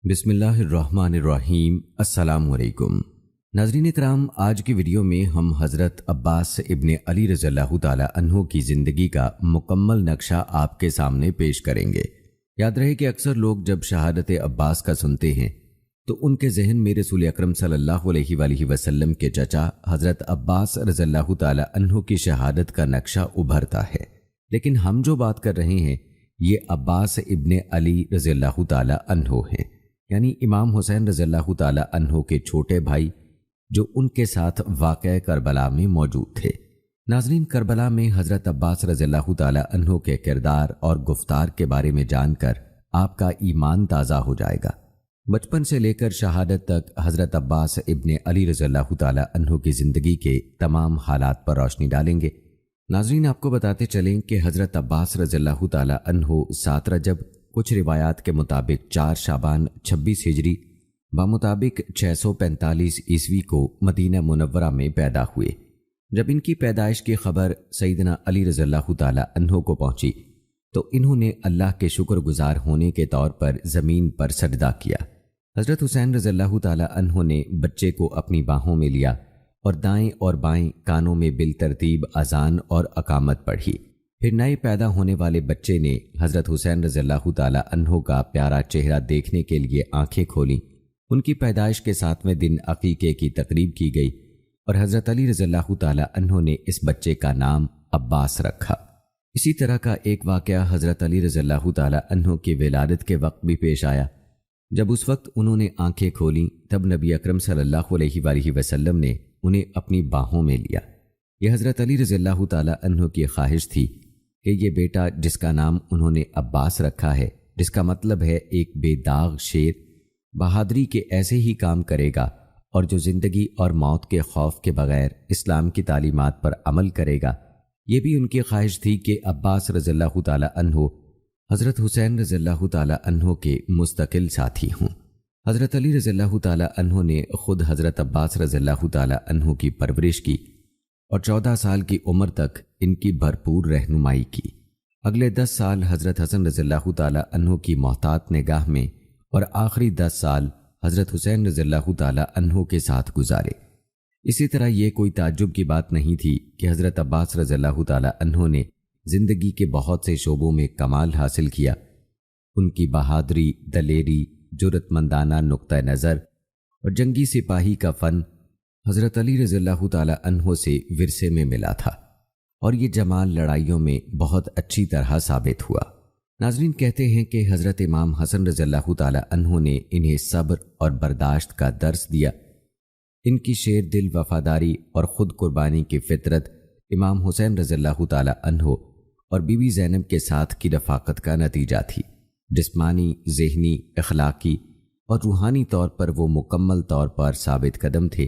بسم اللہ الرحمن الرحیم۔ السلام علیکم ناظرین کرام، آج کی ویڈیو میں ہم حضرت عباس ابن علی رضی اللہ تعالی عنہ کی زندگی کا مکمل نقشہ آپ کے سامنے پیش کریں گے۔ یاد رہے کہ اکثر لوگ جب شہادت عباس کا سنتے ہیں تو ان کے ذہن میں رسول اکرم صلی اللہ علیہ وآلہ وسلم کے چچا حضرت عباس رضی اللہ تعالی عنہ کی شہادت کا نقشہ ابھرتا ہے، لیکن ہم جو بات کر رہے ہیں یہ عباس ابن علی رضی اللہ تعالی عنہ ہیں، یعنی امام حسین رضی اللہ تعالی عنہ کے چھوٹے بھائی جو ان کے ساتھ واقعہ کربلا میں موجود تھے۔ ناظرین، کربلا میں حضرت عباس رضی اللہ تعالی عنہ کے کردار اور گفتار کے بارے میں جان کر آپ کا ایمان تازہ ہو جائے گا۔ بچپن سے لے کر شہادت تک حضرت عباس ابن علی رضی اللہ تعالی عنہ کی زندگی کے تمام حالات پر روشنی ڈالیں گے۔ ناظرین، آپ کو بتاتے چلیں کہ حضرت عباس رضی اللہ تعالی عنہ 7 رجب، کچھ روایات کے مطابق 4 شعبان 26 ہجری بمطابق 645 عیسوی کو مدینہ منورہ میں پیدا ہوئے۔ جب ان کی پیدائش کی خبر سیدنا علی رضی اللہ تعالی عنہ کو پہنچی تو انہوں نے اللہ کے شکر گزار ہونے کے طور پر زمین پر سجدہ کیا۔ حضرت حسین رضی اللہ تعالی عنہ نے بچے کو اپنی باہوں میں لیا اور دائیں اور بائیں کانوں میں بالترتیب اذان اور اقامت پڑھی۔ پھر نئے پیدا ہونے والے بچے نے حضرت حسین رضی اللہ تعالی عنہ کا پیارا چہرہ دیکھنے کے لیے آنکھیں کھولیں۔ ان کی پیدائش کے 7ویں دن عقیقے کی تقریب کی گئی اور حضرت علی رضی اللہ تعالی عنہ نے اس بچے کا نام عباس رکھا۔ اسی طرح کا ایک واقعہ حضرت علی رضی اللہ تعالی عنہ کی ولادت کے وقت بھی پیش آیا۔ جب اس وقت انہوں نے آنکھیں کھولیں تب نبی اکرم صلی اللہ علیہ وآلہ وسلم نے انہیں اپنی باہوں میں لیا۔ یہ حضرت علی رضی اللہ تعالی عنہ کی خواہش تھی کہ یہ بیٹا جس کا نام انہوں نے عباس رکھا ہے، جس کا مطلب ہے ایک بے داغ شیر، بہادری کے ایسے ہی کام کرے گا اور جو زندگی اور موت کے خوف کے بغیر اسلام کی تعلیمات پر عمل کرے گا۔ یہ بھی ان کی خواہش تھی کہ عباس رضی اللہ تعالی عنہ حضرت حسین رضی اللہ تعالی عنہ کے مستقل ساتھی ہوں۔ حضرت علی رضی اللہ تعالی عنہ نے خود حضرت عباس رضی اللہ تعالی عنہ کی پرورش کی اور 14 سال کی عمر تک ان کی بھرپور رہنمائی کی۔ اگلے 10 سال حضرت حسن رضی اللہ تعالی عنہ کی محتاط نگاہ میں اور آخری 10 سال حضرت حسین رضی اللہ تعالی عنہ کے ساتھ گزارے۔ اسی طرح یہ کوئی تعجب کی بات نہیں تھی کہ حضرت عباس رضی اللہ تعالی عنہ نے زندگی کے بہت سے شعبوں میں کمال حاصل کیا۔ ان کی بہادری، دلیری، جرأت مندانہ نقطہ نظر اور جنگی سپاہی کا فن حضرت علی رضی اللہ تعالی عنہ سے ورثے میں ملا تھا، اور یہ جمال لڑائیوں میں بہت اچھی طرح ثابت ہوا۔ ناظرین، کہتے ہیں کہ حضرت امام حسن رضی اللہ تعالی عنہ نے انہیں صبر اور برداشت کا درس دیا۔ ان کی شیر دل وفاداری اور خود قربانی کی فطرت امام حسین رضی اللہ تعالی عنہ اور بی بی زینب کے ساتھ کی رفاقت کا نتیجہ تھی۔ جسمانی، ذہنی، اخلاقی اور روحانی طور پر وہ مکمل طور پر ثابت قدم تھے۔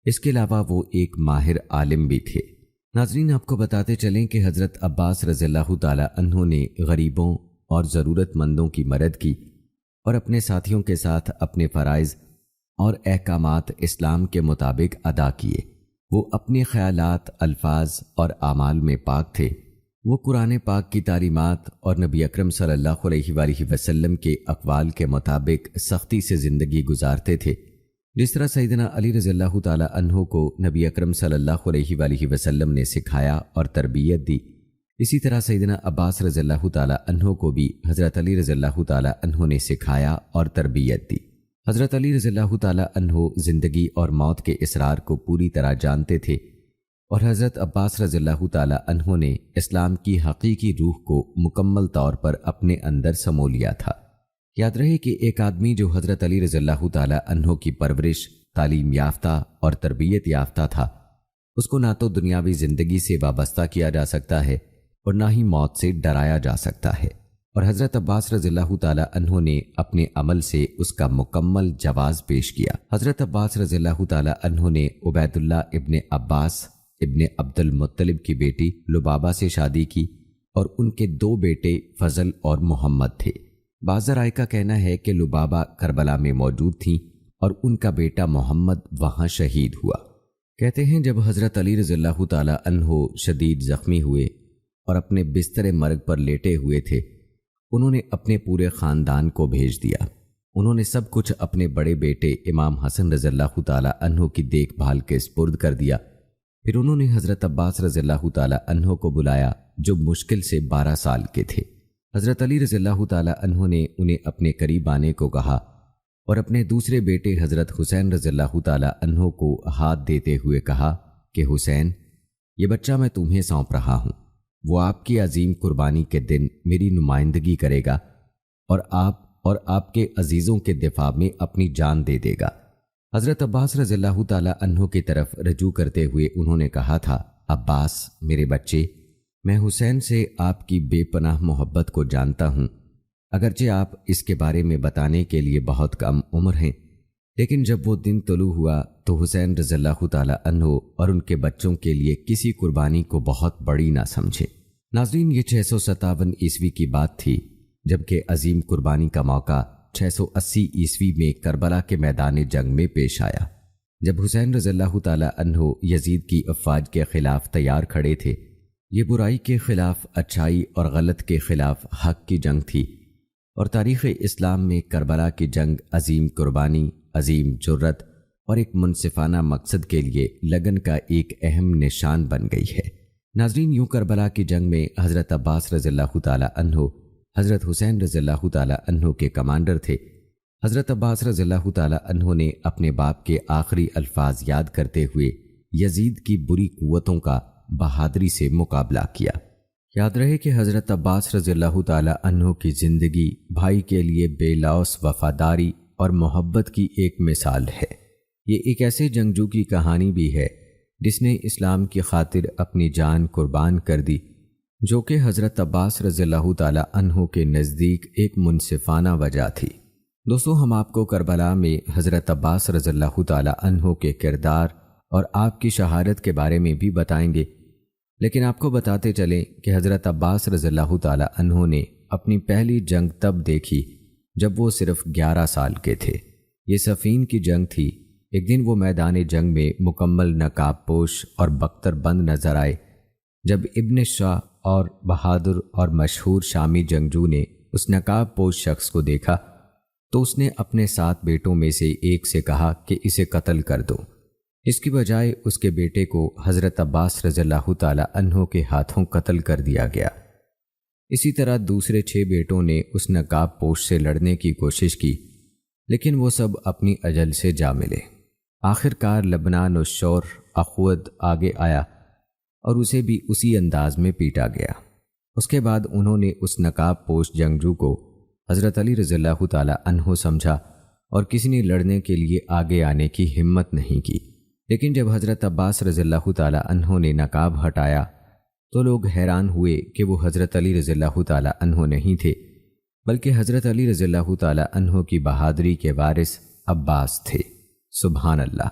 اس کے علاوہ وہ ایک ماہر عالم بھی تھے۔ ناظرین، آپ کو بتاتے چلیں کہ حضرت عباس رضی اللہ تعالی عنہ نے غریبوں اور ضرورت مندوں کی مدد کی اور اپنے ساتھیوں کے ساتھ اپنے فرائض اور احکامات اسلام کے مطابق ادا کیے۔ وہ اپنے خیالات، الفاظ اور اعمال میں پاک تھے۔ وہ قرآن پاک کی تعلیمات اور نبی اکرم صلی اللہ علیہ وآلہ وسلم کے اقوال کے مطابق سختی سے زندگی گزارتے تھے۔ جس طرح سیدنا علی رضی اللہ تعالی عنہ کو نبی اکرم صلی اللہ علیہ وآلہ وسلم نے سکھایا اور تربیت دی، اسی طرح سیدنا عباس رضی اللہ تعالی عنہ کو بھی حضرت علی رضی اللہ تعالی عنہ نے سکھایا اور تربیت دی۔ حضرت علی رضی اللہ تعالی عنہ زندگی اور موت کے اسرار کو پوری طرح جانتے تھے، اور حضرت عباس رضی اللہ تعالی عنہ نے اسلام کی حقیقی روح کو مکمل طور پر اپنے اندر سمو لیا تھا۔ یاد رہے کہ ایک آدمی جو حضرت علی رضی اللہ تعالی عنہ کی پرورش، تعلیم یافتہ اور تربیت یافتہ تھا، اس کو نہ تو دنیاوی زندگی سے وابستہ کیا جا سکتا ہے اور نہ ہی موت سے ڈرایا جا سکتا ہے، اور حضرت عباس رضی اللہ تعالی عنہ نے اپنے عمل سے اس کا مکمل جواز پیش کیا۔ حضرت عباس رضی اللہ تعالی عنہ نے عبید اللہ ابن عباس ابن عبد المطلب کی بیٹی لبابہ سے شادی کی اور ان کے 2 بیٹے فضل اور محمد تھے۔ بعض ذرائع کا کہنا ہے کہ لبابہ کربلا میں موجود تھیں اور ان کا بیٹا محمد وہاں شہید ہوا۔ کہتے ہیں جب حضرت علی رضی اللہ تعالی عنہ شدید زخمی ہوئے اور اپنے بستر مرگ پر لیٹے ہوئے تھے، انہوں نے اپنے پورے خاندان کو بھیج دیا انہوں نے سب کچھ اپنے بڑے بیٹے امام حسن رضی اللہ تعالیٰ عنہ کی دیکھ بھال کے سپرد کر دیا۔ پھر انہوں نے حضرت عباس رضی اللہ تعالیٰ عنہ کو بلایا جو مشکل سے 12 سال کے تھے۔ حضرت علی رضی اللہ تعالیٰ عنہ نے انہیں اپنے قریب آنے کو کہا اور اپنے دوسرے بیٹے حضرت حسین رضی اللہ تعالیٰ عنہ کو ہاتھ دیتے ہوئے کہا کہ حسین، یہ بچہ میں تمہیں سونپ رہا ہوں، وہ آپ کی عظیم قربانی کے دن میری نمائندگی کرے گا اور آپ کے عزیزوں کے دفاع میں اپنی جان دے دے گا۔ حضرت عباس رضی اللہ تعالیٰ عنہ کی طرف رجوع کرتے ہوئے انہوں نے کہا تھا، عباس میرے بچے، میں حسین سے آپ کی بے پناہ محبت کو جانتا ہوں، اگرچہ آپ اس کے بارے میں بتانے کے لیے بہت کم عمر ہیں، لیکن جب وہ دن طلوع ہوا تو حسین رضی اللہ تعالیٰ عنہ اور ان کے بچوں کے لیے کسی قربانی کو بہت بڑی نہ سمجھے۔ ناظرین، یہ 657 عیسوی کی بات تھی جبکہ عظیم قربانی کا موقع 680 عیسوی میں کربلا کے میدان جنگ میں پیش آیا، جب حسین رضی اللہ تعالیٰ عنہ یزید کی افواج کے خلاف تیار کھڑے تھے۔ یہ برائی کے خلاف اچھائی اور غلط کے خلاف حق کی جنگ تھی، اور تاریخ اسلام میں کربلا کی جنگ عظیم قربانی، عظیم جرت اور ایک منصفانہ مقصد کے لیے لگن کا ایک اہم نشان بن گئی ہے۔ ناظرین، یوں کربلا کی جنگ میں حضرت عباس رضی اللہ تعالیٰ عنہ حضرت حسین رضی اللہ تعالیٰ عنہ کے کمانڈر تھے۔ حضرت عباس رضی اللہ تعالیٰ عنہ نے اپنے باپ کے آخری الفاظ یاد کرتے ہوئے یزید کی بری قوتوں کا بہادری سے مقابلہ کیا۔ یاد رہے کہ حضرت عباس رضی اللہ تعالیٰ عنہ کی زندگی بھائی کے لیے بے لوث وفاداری اور محبت کی ایک مثال ہے۔ یہ ایک ایسے جنگجو کی کہانی بھی ہے جس نے اسلام کی خاطر اپنی جان قربان کر دی، جو کہ حضرت عباس رضی اللہ تعالیٰ عنہ کے نزدیک ایک منصفانہ وجہ تھی۔ دوستو، ہم آپ کو کربلا میں حضرت عباس رضی اللہ تعالیٰ عنہ کے کردار اور آپ کی شہادت کے بارے میں بھی بتائیں گے، لیکن آپ کو بتاتے چلیں کہ حضرت عباس رضی اللہ تعالیٰ عنہ نے اپنی پہلی جنگ تب دیکھی جب وہ صرف 11 سال کے تھے۔ یہ صفین کی جنگ تھی۔ ایک دن وہ میدان جنگ میں مکمل نقاب پوش اور بختر بند نظر آئے۔ جب ابن شاہ اور بہادر اور مشہور شامی جنگجو نے اس نقاب پوش شخص کو دیکھا تو اس نے اپنے 7 بیٹوں میں سے ایک سے کہا کہ اسے قتل کر دو۔ اس کی بجائے اس کے بیٹے کو حضرت عباس رضی اللہ تعالیٰ عنہ کے ہاتھوں قتل کر دیا گیا۔ اسی طرح دوسرے 6 بیٹوں نے اس نقاب پوش سے لڑنے کی کوشش کی، لیکن وہ سب اپنی اجل سے جا ملے۔ آخر کار لبنان الشور اخود آگے آیا اور اسے بھی اسی انداز میں پیٹا گیا۔ اس کے بعد انہوں نے اس نقاب پوش جنگجو کو حضرت علی رضی اللہ تعالیٰ عنہ سمجھا اور کسی نے لڑنے کے لیے آگے آنے کی ہمت نہیں کی۔ لیکن جب حضرت عباس رضی اللہ تعالیٰ عنہ نے نقاب ہٹایا تو لوگ حیران ہوئے کہ وہ حضرت علی رضی اللہ تعالیٰ عنہ نہیں تھے، بلکہ حضرت علی رضی اللہ تعالیٰ عنہ کی بہادری کے وارث عباس تھے۔ سبحان اللہ۔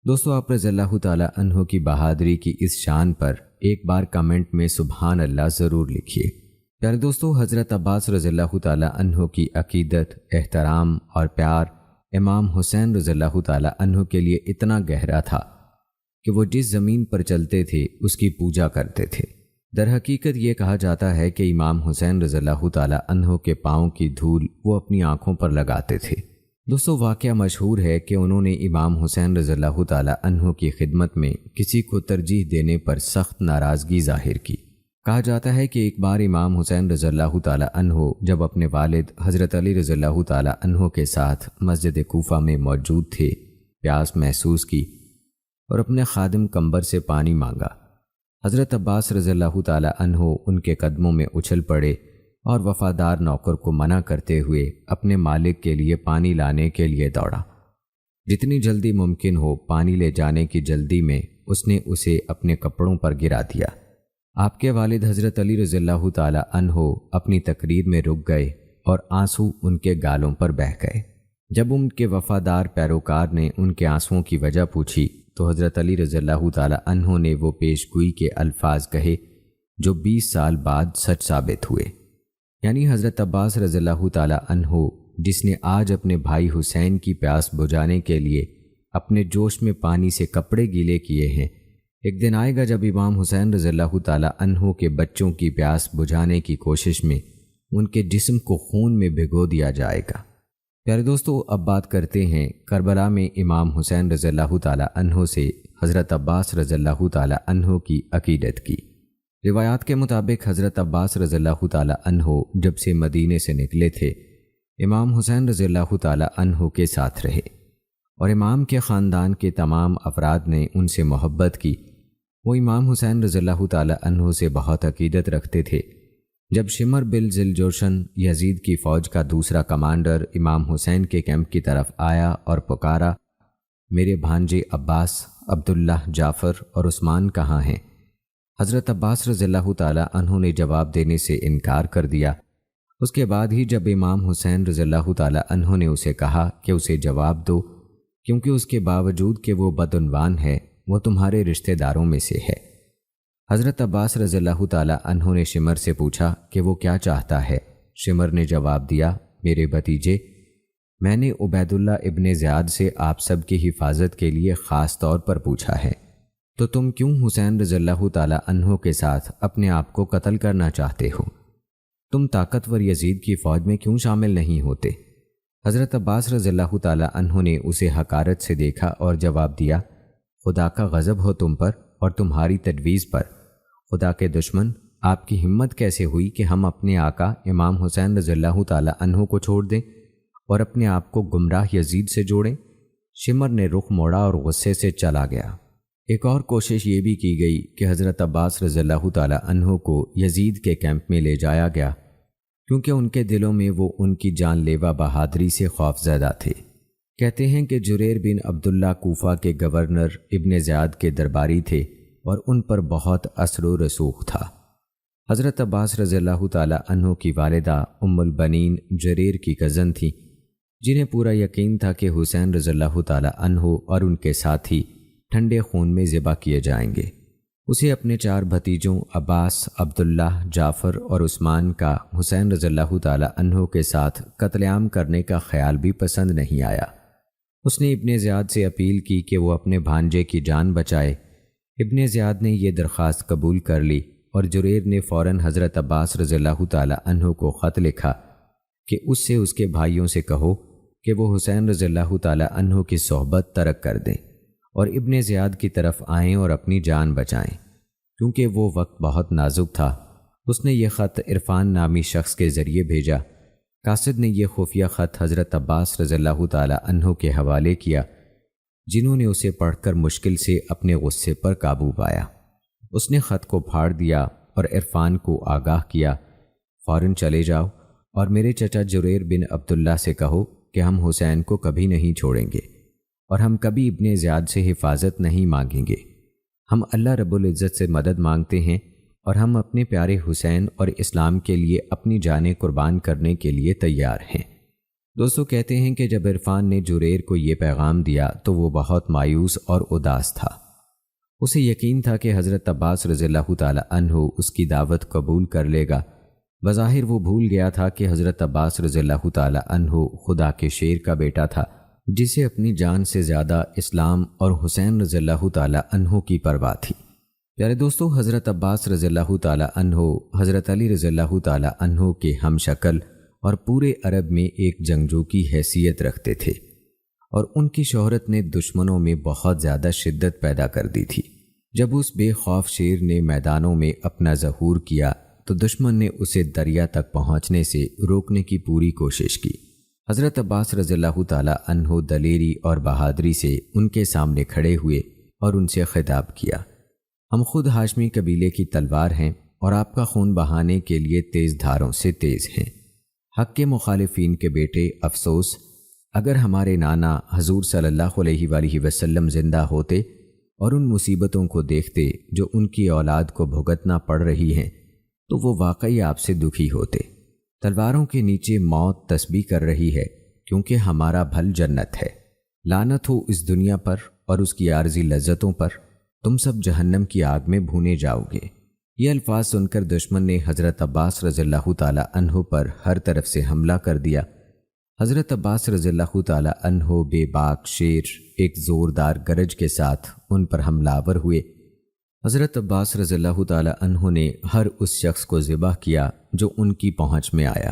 دوستو، آپ رضی اللہ تعالیٰ عنہ کی بہادری کی اس شان پر ایک بار کمنٹ میں سبحان اللہ ضرور لکھیے۔ پیارے دوستو، حضرت عباس رضی اللہ تعالیٰ عنہ کی عقیدت، احترام اور پیار امام حسین رضی اللہ تعالیٰ عنہ کے لیے اتنا گہرا تھا کہ وہ جس زمین پر چلتے تھے اس کی پوجا کرتے تھے۔ در حقیقت یہ کہا جاتا ہے کہ امام حسین رضی اللہ تعالیٰ عنہ کے پاؤں کی دھول وہ اپنی آنکھوں پر لگاتے تھے۔ دوستو، واقعہ مشہور ہے کہ انہوں نے امام حسین رضی اللہ تعالیٰ عنہ کی خدمت میں کسی کو ترجیح دینے پر سخت ناراضگی ظاہر کی۔ کہا جاتا ہے کہ ایک بار امام حسین رضی اللہ تعالیٰ عنہ جب اپنے والد حضرت علی رضی اللہ تعالیٰ عنہ کے ساتھ مسجد کوفہ میں موجود تھے، پیاس محسوس کی اور اپنے خادم قنبر سے پانی مانگا۔ حضرت عباس رضی اللہ تعالیٰ عنہ ان کے قدموں میں اچھل پڑے اور وفادار نوکر کو منع کرتے ہوئے اپنے مالک کے لیے پانی لانے کے لیے دوڑا۔ جتنی جلدی ممکن ہو پانی لے جانے کی جلدی میں اس نے اسے اپنے کپڑوں پر گرا دیا۔ آپ کے والد حضرت علی رضی اللہ تعالیٰ عنہ اپنی تقریر میں رک گئے اور آنسو ان کے گالوں پر بہہ گئے۔ جب ان کے وفادار پیروکار نے ان کے آنسوؤں کی وجہ پوچھی تو حضرت علی رضی اللہ تعالیٰ عنہ نے وہ پیش گوئی کے الفاظ کہے جو 20 سال بعد سچ ثابت ہوئے۔ یعنی حضرت عباس رضی اللہ تعالیٰ عنہ جس نے آج اپنے بھائی حسین کی پیاس بجھانے کے لیے اپنے جوش میں پانی سے کپڑے گیلے کیے ہیں، ایک دن آئے گا جب امام حسین رضی اللہ تعالیٰ عنہ کے بچوں کی پیاس بجھانے کی کوشش میں ان کے جسم کو خون میں بھگو دیا جائے گا۔ پیارے دوستو، اب بات کرتے ہیں کربلا میں امام حسین رضی اللہ تعالیٰ عنہ سے حضرت عباس رضی اللہ تعالیٰ عنہ کی عقیدت کی۔ روایات کے مطابق حضرت عباس رضی اللہ تعالیٰ عنہ جب سے مدینے سے نکلے تھے، امام حسین رضی اللہ تعالیٰ عنہ کے ساتھ رہے اور امام کے خاندان کے تمام افراد نے ان سے محبت کی۔ وہ امام حسین رضی اللہ تعالیٰ عنہ سے بہت عقیدت رکھتے تھے۔ جب شمر بن ذوالجوشن یزید کی فوج کا دوسرا کمانڈر امام حسین کے کیمپ کی طرف آیا اور پکارا، میرے بھانجے عباس، عبداللہ، جعفر اور عثمان کہاں ہیں؟ حضرت عباس رضی اللہ تعالیٰ عنہ نے جواب دینے سے انکار کر دیا۔ اس کے بعد ہی جب امام حسین رضی اللہ تعالیٰ عنہ نے اسے کہا کہ اسے جواب دو، کیونکہ اس کے باوجود کہ وہ بدعنوان ہے، وہ تمہارے رشتہ داروں میں سے ہے۔ حضرت عباس رضی اللہ تعالیٰ عنہ نے شمر سے پوچھا کہ وہ کیا چاہتا ہے۔ شمر نے جواب دیا، میرے بھتیجے، میں نے عبید اللہ ابن زیاد سے آپ سب کی حفاظت کے لیے خاص طور پر پوچھا ہے، تو تم کیوں حسین رضی اللہ تعالیٰ عنہ کے ساتھ اپنے آپ کو قتل کرنا چاہتے ہو؟ تم طاقتور یزید کی فوج میں کیوں شامل نہیں ہوتے؟ حضرت عباس رضی اللہ تعالیٰ عنہ نے اسے حقارت سے دیکھا اور جواب دیا، خدا کا غضب ہو تم پر اور تمہاری تجویز پر۔ خدا کے دشمن، آپ کی ہمت کیسے ہوئی کہ ہم اپنے آقا امام حسین رضی اللہ تعالیٰ عنہ کو چھوڑ دیں اور اپنے آپ کو گمراہ یزید سے جوڑیں؟ شمر نے رخ موڑا اور غصے سے چلا گیا۔ ایک اور کوشش یہ بھی کی گئی کہ حضرت عباس رضی اللہ تعالیٰ عنہ کو یزید کے کیمپ میں لے جایا گیا، کیونکہ ان کے دلوں میں وہ ان کی جان لیوا بہادری سے خوف زدہ تھے۔ کہتے ہیں کہ جریر بن عبداللہ کوفہ کے گورنر ابن زیاد کے درباری تھے اور ان پر بہت اثر و رسوخ تھا۔ حضرت عباس رضی اللہ تعالیٰ عنہ کی والدہ ام البنین جریر کی کزن تھیں، جنہیں پورا یقین تھا کہ حسین رضی اللہ تعالیٰ عنہ اور ان کے ساتھی ٹھنڈے خون میں ذبح کیے جائیں گے۔ اسے اپنے 4 بھتیجوں عباس، عبداللہ، جعفر اور عثمان کا حسین رضی اللہ تعالیٰ عنہ کے ساتھ قتل عام کرنے کا خیال بھی پسند نہیں آیا۔ اس نے ابن زیاد سے اپیل کی کہ وہ اپنے بھانجے کی جان بچائے۔ ابن زیاد نے یہ درخواست قبول کر لی اور جریر نے فوراً حضرت عباس رضی اللہ تعالیٰ عنہ کو خط لکھا کہ اس سے اس کے بھائیوں سے کہو کہ وہ حسین رضی اللہ تعالیٰ عنہ کی صحبت ترک کر دیں اور ابن زیاد کی طرف آئیں اور اپنی جان بچائیں، کیونکہ وہ وقت بہت نازک تھا۔ اس نے یہ خط عرفان نامی شخص کے ذریعے بھیجا۔ قاصد نے یہ خفیہ خط حضرت عباس رضی اللہ تعالیٰ عنہ کے حوالے کیا، جنہوں نے اسے پڑھ کر مشکل سے اپنے غصے پر قابو پایا۔ اس نے خط کو پھاڑ دیا اور عرفان کو آگاہ کیا، فوراً چلے جاؤ اور میرے چچا جریر بن عبداللہ سے کہو کہ ہم حسین کو کبھی نہیں چھوڑیں گے اور ہم کبھی ابن زیاد سے حفاظت نہیں مانگیں گے۔ ہم اللہ رب العزت سے مدد مانگتے ہیں اور ہم اپنے پیارے حسین اور اسلام کے لیے اپنی جانیں قربان کرنے کے لیے تیار ہیں۔ دوستو، کہتے ہیں کہ جب عرفان نے جریر کو یہ پیغام دیا تو وہ بہت مایوس اور اداس تھا۔ اسے یقین تھا کہ حضرت عباس رضی اللہ تعالیٰ عنہ اس کی دعوت قبول کر لے گا۔ بظاہر وہ بھول گیا تھا کہ حضرت عباس رضی اللہ تعالیٰ عنہ خدا کے شیر کا بیٹا تھا، جسے اپنی جان سے زیادہ اسلام اور حسین رضی اللہ تعالیٰ عنہ کی پرواہ تھی۔ پیارے دوستو، حضرت عباس رضی اللہ تعالیٰ عنہ حضرت علی رضی اللہ تعالیٰ عنہ کے ہم شکل اور پورے عرب میں ایک جنگجو کی حیثیت رکھتے تھے، اور ان کی شہرت نے دشمنوں میں بہت زیادہ شدت پیدا کر دی تھی۔ جب اس بے خوف شیر نے میدانوں میں اپنا ظہور کیا تو دشمن نے اسے دریا تک پہنچنے سے روکنے کی پوری کوشش کی۔ حضرت عباس رضی اللہ تعالیٰ عنہ دلیری اور بہادری سے ان کے سامنے کھڑے ہوئے اور ان سے خطاب کیا، ہم خود ہاشمی قبیلے کی تلوار ہیں اور آپ کا خون بہانے کے لیے تیز دھاروں سے تیز ہیں۔ حق کے مخالفین کے بیٹے، افسوس، اگر ہمارے نانا حضور صلی اللہ علیہ وآلہ وسلم زندہ ہوتے اور ان مصیبتوں کو دیکھتے جو ان کی اولاد کو بھگتنا پڑ رہی ہیں تو وہ واقعی آپ سے دکھی ہوتے۔ تلواروں کے نیچے موت تسبیح کر رہی ہے، کیونکہ ہمارا بھل جنت ہے۔ لعنت ہو اس دنیا پر اور اس کی عارضی لذتوں پر، تم سب جہنم کی آگ میں بھونے جاؤ گے۔ یہ الفاظ سن کر دشمن نے حضرت عباس رضی اللہ تعالیٰ عنہ پر ہر طرف سے حملہ کر دیا۔ حضرت عباس رضی اللہ تعالیٰ عنہ بے باک شیر ایک زوردار گرج کے ساتھ ان پر حملہ آور ہوئے۔ حضرت عباس رضی اللہ تعالیٰ عنہ نے ہر اس شخص کو ذبح کیا جو ان کی پہنچ میں آیا۔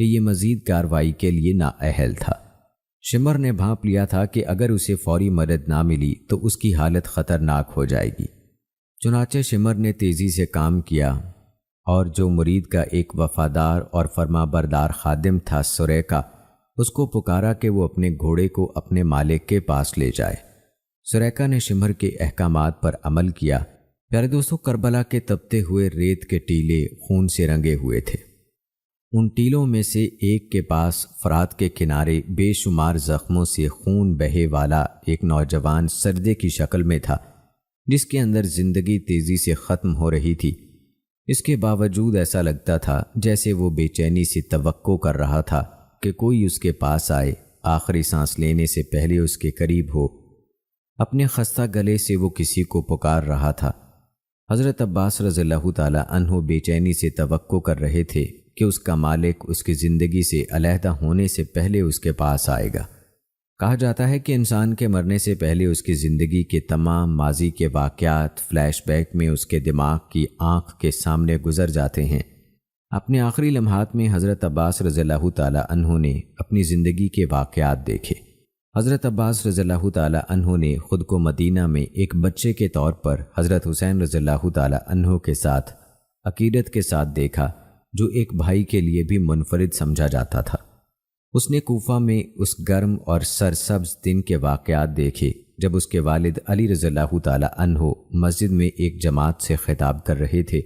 کہ یہ مزید کارروائی کے لیے نااہل تھا۔ شمر نے بھانپ لیا تھا کہ اگر اسے فوری مدد نہ ملی تو اس کی حالت خطرناک ہو جائے گی۔ چنانچہ شمر نے تیزی سے کام کیا اور جو مرید کا ایک وفادار اور فرما بردار خادم تھا سریقہ، اس کو پکارا کہ وہ اپنے گھوڑے کو اپنے مالک کے پاس لے جائے۔ سریقہ نے شمر کے احکامات پر عمل کیا۔ پیارے دوستو، کربلا کے تپتے ہوئے ریت کے ٹیلے خون سے رنگے ہوئے تھے۔ ان ٹیلوں میں سے ایک کے پاس فرات کے کنارے بے شمار زخموں سے خون بہے والا ایک نوجوان سجدے کی شکل میں تھا، جس کے اندر زندگی تیزی سے ختم ہو رہی تھی۔ اس کے باوجود ایسا لگتا تھا جیسے وہ بے چینی سے توقع کر رہا تھا کہ کوئی اس کے پاس آئے، آخری سانس لینے سے پہلے اس کے قریب ہو۔ اپنے خستہ گلے سے وہ کسی کو پکار رہا تھا۔ حضرت عباس رضی اللہ تعالی عنہ بے چینی سے توقع کر رہے تھے کہ اس کا مالک اس کی زندگی سے علیحدہ ہونے سے پہلے اس کے پاس آئے گا۔ کہا جاتا ہے کہ انسان کے مرنے سے پہلے اس کی زندگی کے تمام ماضی کے واقعات فلیش بیک میں اس کے دماغ کی آنکھ کے سامنے گزر جاتے ہیں۔ اپنے آخری لمحات میں حضرت عباس رضی اللہ تعالی عنہ نے اپنی زندگی کے واقعات دیکھے۔ حضرت عباس رضی اللہ تعالی عنہ نے خود کو مدینہ میں ایک بچے کے طور پر حضرت حسین رضی اللہ تعالی عنہ کے ساتھ عقیدت کے ساتھ دیکھا، جو ایک بھائی کے لیے بھی منفرد سمجھا جاتا تھا۔ اس نے کوفہ میں اس گرم اور سرسبز دن کے واقعات دیکھے جب اس کے والد علی رضی اللہ تعالی عنہ مسجد میں ایک جماعت سے خطاب کر رہے تھے،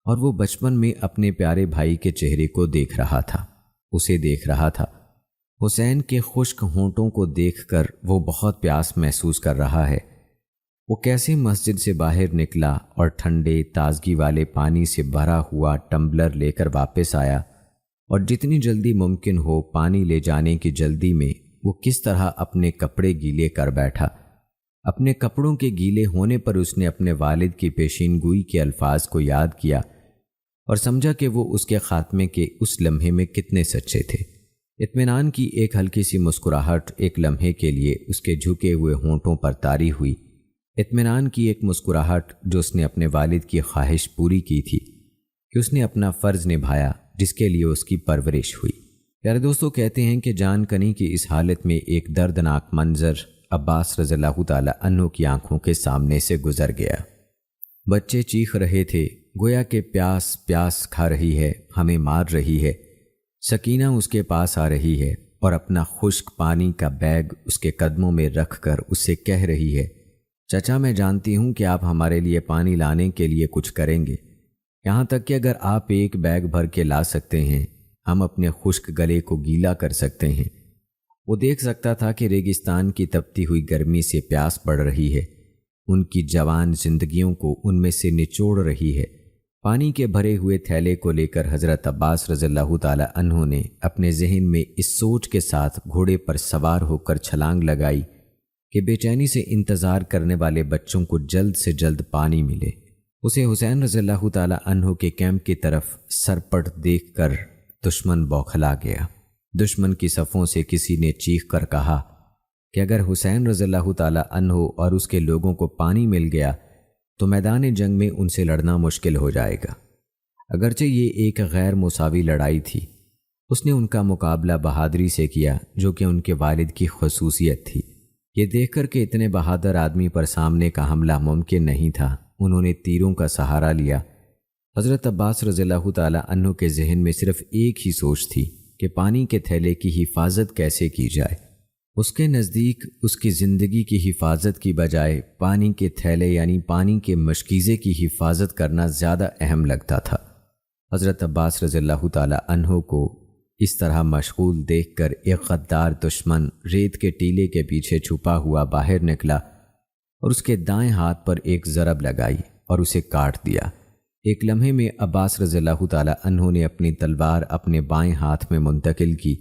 اور وہ بچپن میں اپنے پیارے بھائی کے چہرے کو دیکھ رہا تھا، اسے دیکھ رہا تھا۔ حسین کے خشک ہونٹوں کو دیکھ کر وہ بہت پیاس محسوس کر رہا ہے۔ وہ کیسے مسجد سے باہر نکلا اور ٹھنڈے تازگی والے پانی سے بھرا ہوا ٹمبلر لے کر واپس آیا، اور جتنی جلدی ممکن ہو پانی لے جانے کی جلدی میں وہ کس طرح اپنے کپڑے گیلے کر بیٹھا۔ اپنے کپڑوں کے گیلے ہونے پر اس نے اپنے والد کی پیشین گوئی کے الفاظ کو یاد کیا اور سمجھا کہ وہ اس کے خاتمے کے اس لمحے میں کتنے سچے تھے۔ اطمینان کی ایک ہلکی سی مسکراہٹ ایک لمحے کے لیے اس کے جھکے ہوئے ہونٹوں پر طاری ہوئی۔ اطمینان کی ایک مسکراہٹ جو اس نے اپنے والد کی خواہش پوری کی تھی کہ اس نے اپنا فرض نبھایا جس کے لیے اس کی پرورش ہوئی۔ پیارے دوستو، کہتے ہیں کہ جان کنی کی اس حالت میں ایک دردناک منظر عباس رضی اللہ تعالی عنہ کی آنکھوں کے سامنے سے گزر گیا۔ بچے چیخ رہے تھے، گویا کہ پیاس پیاس کھا رہی ہے، ہمیں مار رہی ہے۔ سکینہ اس کے پاس آ رہی ہے اور اپنا خشک پانی کا بیگ اس کے قدموں میں رکھ کر اس سے کہہ رہی ہے، چچا میں جانتی ہوں کہ آپ ہمارے لیے پانی لانے کے لیے کچھ کریں گے، یہاں تک کہ اگر آپ ایک بیگ بھر کے لا سکتے ہیں ہم اپنے خشک گلے کو گیلا کر سکتے ہیں۔ وہ دیکھ سکتا تھا کہ ریگستان کی تپتی ہوئی گرمی سے پیاس بڑھ رہی ہے، ان کی جوان زندگیوں کو ان میں سے نچوڑ رہی ہے۔ پانی کے بھرے ہوئے تھیلے کو لے کر حضرت عباس رضی اللہ تعالی عنہ نے اپنے ذہن میں اس سوچ کے ساتھ گھوڑے پر سوار ہو کر چھلانگ لگائی کہ بے چینی سے انتظار کرنے والے بچوں کو جلد سے جلد پانی ملے۔ اسے حسین رضی اللہ تعالی عنہ کے کیمپ کی طرف سرپٹ دیکھ کر دشمن بوکھلا گیا۔ دشمن کی صفوں سے کسی نے چیخ کر کہا کہ اگر حسین رضی اللہ تعالی عنہ اور اس کے لوگوں کو پانی مل گیا تو میدان جنگ میں ان سے لڑنا مشکل ہو جائے گا۔ اگرچہ یہ ایک غیر مساوی لڑائی تھی، اس نے ان کا مقابلہ بہادری سے کیا جو کہ ان کے والد کی خصوصیت تھی۔ یہ دیکھ کر کہ اتنے بہادر آدمی پر سامنے کا حملہ ممکن نہیں تھا، انہوں نے تیروں کا سہارا لیا۔ حضرت عباس رضی اللہ تعالی عنہ کے ذہن میں صرف ایک ہی سوچ تھی کہ پانی کے تھیلے کی حفاظت کیسے کی جائے۔ اس کے نزدیک اس کی زندگی کی حفاظت کی بجائے پانی کے تھیلے یعنی پانی کے مشکیزے کی حفاظت کرنا زیادہ اہم لگتا تھا۔ حضرت عباس رضی اللہ تعالی عنہ کو اس طرح مشغول دیکھ کر ایک غدار دشمن ریت کے ٹیلے کے پیچھے چھپا ہوا باہر نکلا اور اس کے دائیں ہاتھ پر ایک ضرب لگائی اور اسے کاٹ دیا۔ ایک لمحے میں عباس رضی اللہ تعالی عنہ نے اپنی تلوار اپنے بائیں ہاتھ میں منتقل کی۔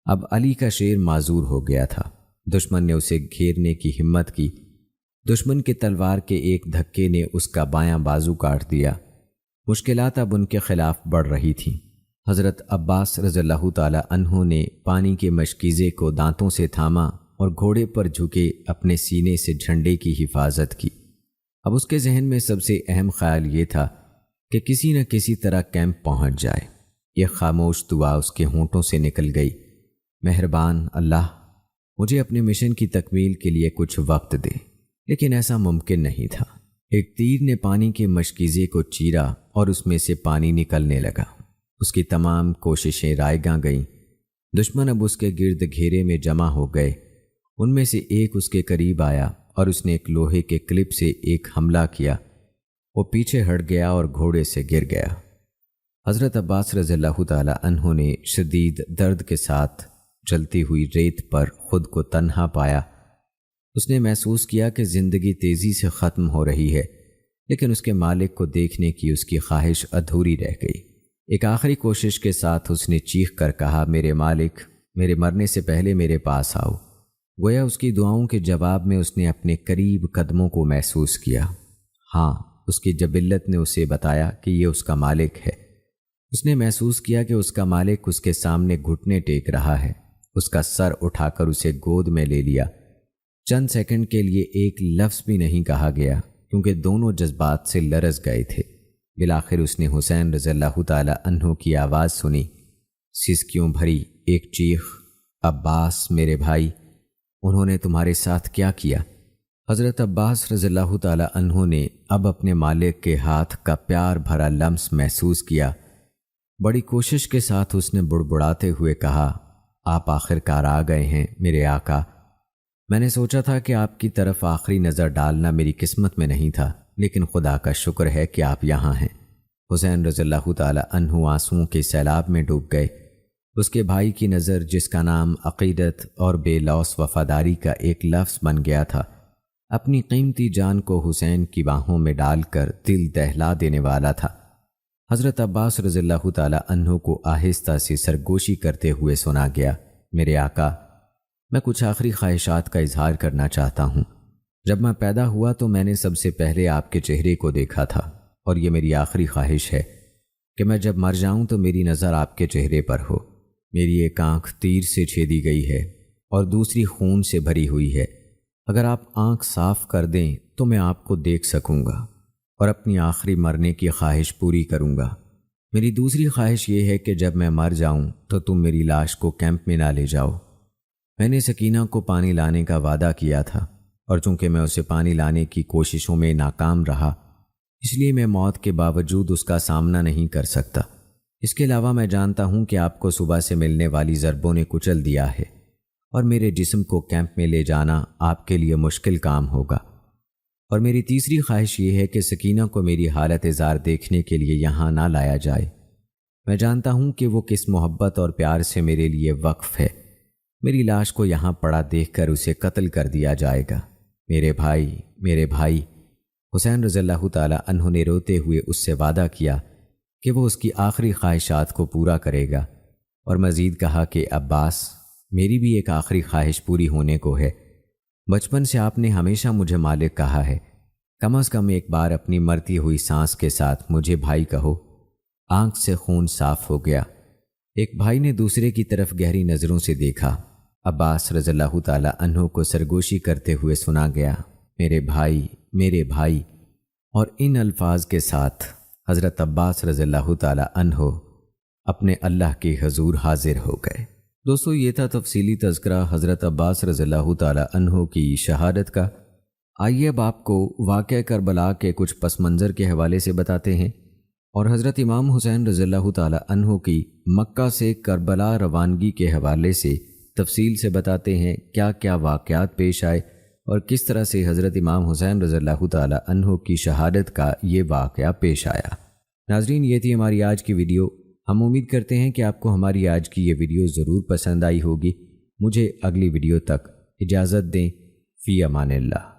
اب علی کا شیر معذور ہو گیا تھا۔ دشمن نے اسے گھیرنے کی ہمت کی۔ دشمن کی تلوار کے ایک دھکے نے اس کا بایاں بازو کاٹ دیا۔ مشکلات اب ان کے خلاف بڑھ رہی تھیں۔ حضرت عباس رضی اللہ تعالی عنہ نے پانی کے مشکیزے کو دانتوں سے تھاما اور گھوڑے پر جھکے اپنے سینے سے جھنڈے کی حفاظت کی۔ اب اس کے ذہن میں سب سے اہم خیال یہ تھا کہ کسی نہ کسی طرح کیمپ پہنچ جائے۔ یہ خاموش دعا اس کے ہونٹوں سے نکل گئی، مہربان اللہ، مجھے اپنے مشن کی تکمیل کے لیے کچھ وقت دے۔ لیکن ایسا ممکن نہیں تھا۔ ایک تیر نے پانی کے مشکیزے کو چیرا اور اس میں سے پانی نکلنے لگا۔ اس کی تمام کوششیں رائیگاں گئیں۔ دشمن اب اس کے گرد گھیرے میں جمع ہو گئے۔ ان میں سے ایک اس کے قریب آیا اور اس نے ایک لوہے کے کلپ سے ایک حملہ کیا۔ وہ پیچھے ہٹ گیا اور گھوڑے سے گر گیا۔ حضرت عباس رضی اللہ تعالی عنہ نے شدید درد کے ساتھ جلتی ہوئی ریت پر خود کو تنہا پایا۔ اس نے محسوس کیا کہ زندگی تیزی سے ختم ہو رہی ہے، لیکن اس کے مالک کو دیکھنے کی اس کی خواہش ادھوری رہ گئی۔ ایک آخری کوشش کے ساتھ اس نے چیخ کر کہا، میرے مالک، میرے مرنے سے پہلے میرے پاس آؤ۔ گویا اس کی دعاؤں کے جواب میں اس نے اپنے قریب قدموں کو محسوس کیا۔ ہاں، اس کی جبلت نے اسے بتایا کہ یہ اس کا مالک ہے۔ اس نے محسوس کیا کہ اس کا مالک اس کے سامنے گھٹنے ٹیک رہا ہے۔ اس کا سر اٹھا کر اسے گود میں لے لیا۔ چند سیکنڈ کے لیے ایک لفظ بھی نہیں کہا گیا، کیونکہ دونوں جذبات سے لرز گئے تھے۔ بالآخر اس نے حسین رضی اللہ تعالی عنہ کی آواز سنی، سسکیوں بھری ایک چیخ، عباس میرے بھائی، انہوں نے تمہارے ساتھ کیا کیا؟ حضرت عباس رضی اللہ تعالی عنہ نے اب اپنے مالک کے ہاتھ کا پیار بھرا لمس محسوس کیا۔ بڑی کوشش کے ساتھ اس نے بڑبڑاتے ہوئے کہا، آپ آخر کار آ گئے ہیں میرے آقا۔ میں نے سوچا تھا کہ آپ کی طرف آخری نظر ڈالنا میری قسمت میں نہیں تھا، لیکن خدا کا شکر ہے کہ آپ یہاں ہیں۔ حسین رضی اللہ تعالی عنہ آنسوؤں کے سیلاب میں ڈوب گئے۔ اس کے بھائی کی نظر، جس کا نام عقیدت اور بے لوث وفاداری کا ایک لفظ بن گیا تھا، اپنی قیمتی جان کو حسین کی باہوں میں ڈال کر دل دہلا دینے والا تھا۔ حضرت عباس رضی اللہ تعالی عنہ کو آہستہ سے سرگوشی کرتے ہوئے سنا گیا، میرے آقا، میں کچھ آخری خواہشات کا اظہار کرنا چاہتا ہوں۔ جب میں پیدا ہوا تو میں نے سب سے پہلے آپ کے چہرے کو دیکھا تھا، اور یہ میری آخری خواہش ہے کہ میں جب مر جاؤں تو میری نظر آپ کے چہرے پر ہو۔ میری ایک آنکھ تیر سے چھیدی گئی ہے اور دوسری خون سے بھری ہوئی ہے۔ اگر آپ آنکھ صاف کر دیں تو میں آپ کو دیکھ سکوں گا اور اپنی آخری مرنے کی خواہش پوری کروں گا۔ میری دوسری خواہش یہ ہے کہ جب میں مر جاؤں تو تم میری لاش کو کیمپ میں نہ لے جاؤ۔ میں نے سکینہ کو پانی لانے کا وعدہ کیا تھا، اور چونکہ میں اسے پانی لانے کی کوششوں میں ناکام رہا، اس لیے میں موت کے باوجود اس کا سامنا نہیں کر سکتا۔ اس کے علاوہ میں جانتا ہوں کہ آپ کو صبح سے ملنے والی ضربوں نے کچل دیا ہے، اور میرے جسم کو کیمپ میں لے جانا آپ کے لیے مشکل کام ہوگا۔ اور میری تیسری خواہش یہ ہے کہ سکینہ کو میری حالت زار دیکھنے کے لیے یہاں نہ لایا جائے۔ میں جانتا ہوں کہ وہ کس محبت اور پیار سے میرے لیے وقف ہے۔ میری لاش کو یہاں پڑا دیکھ کر اسے قتل کر دیا جائے گا۔ میرے بھائی، میرے بھائی، حسین رضی اللہ تعالی عنہ نے روتے ہوئے اس سے وعدہ کیا کہ وہ اس کی آخری خواہشات کو پورا کرے گا، اور مزید کہا کہ عباس، میری بھی ایک آخری خواہش پوری ہونے کو ہے۔ بچپن سے آپ نے ہمیشہ مجھے مالک کہا ہے، کم از کم ایک بار اپنی مرتی ہوئی سانس کے ساتھ مجھے بھائی کہو۔ آنکھ سے خون صاف ہو گیا۔ ایک بھائی نے دوسرے کی طرف گہری نظروں سے دیکھا۔ عباس رضی اللہ تعالی عنہ کو سرگوشی کرتے ہوئے سنا گیا، میرے بھائی، میرے بھائی، اور ان الفاظ کے ساتھ حضرت عباس رضی اللہ تعالی عنہ اپنے اللہ کے حضور حاضر ہو گئے۔ دوستو، یہ تھا تفصیلی تذکرہ حضرت عباس رضی اللہ تعالی عنہ کی شہادت کا۔ آئیے اب آپ کو واقعہ کربلا کے کچھ پس منظر کے حوالے سے بتاتے ہیں، اور حضرت امام حسین رضی اللہ تعالی عنہ کی مکہ سے کربلا روانگی کے حوالے سے تفصیل سے بتاتے ہیں کیا کیا واقعات پیش آئے اور کس طرح سے حضرت امام حسین رضی اللہ تعالی عنہ کی شہادت کا یہ واقعہ پیش آیا۔ ناظرین، یہ تھی ہماری آج کی ویڈیو۔ ہم امید کرتے ہیں کہ آپ کو ہماری آج کی یہ ویڈیو ضرور پسند آئی ہوگی۔ مجھے اگلی ویڈیو تک اجازت دیں۔ فی امان اللہ۔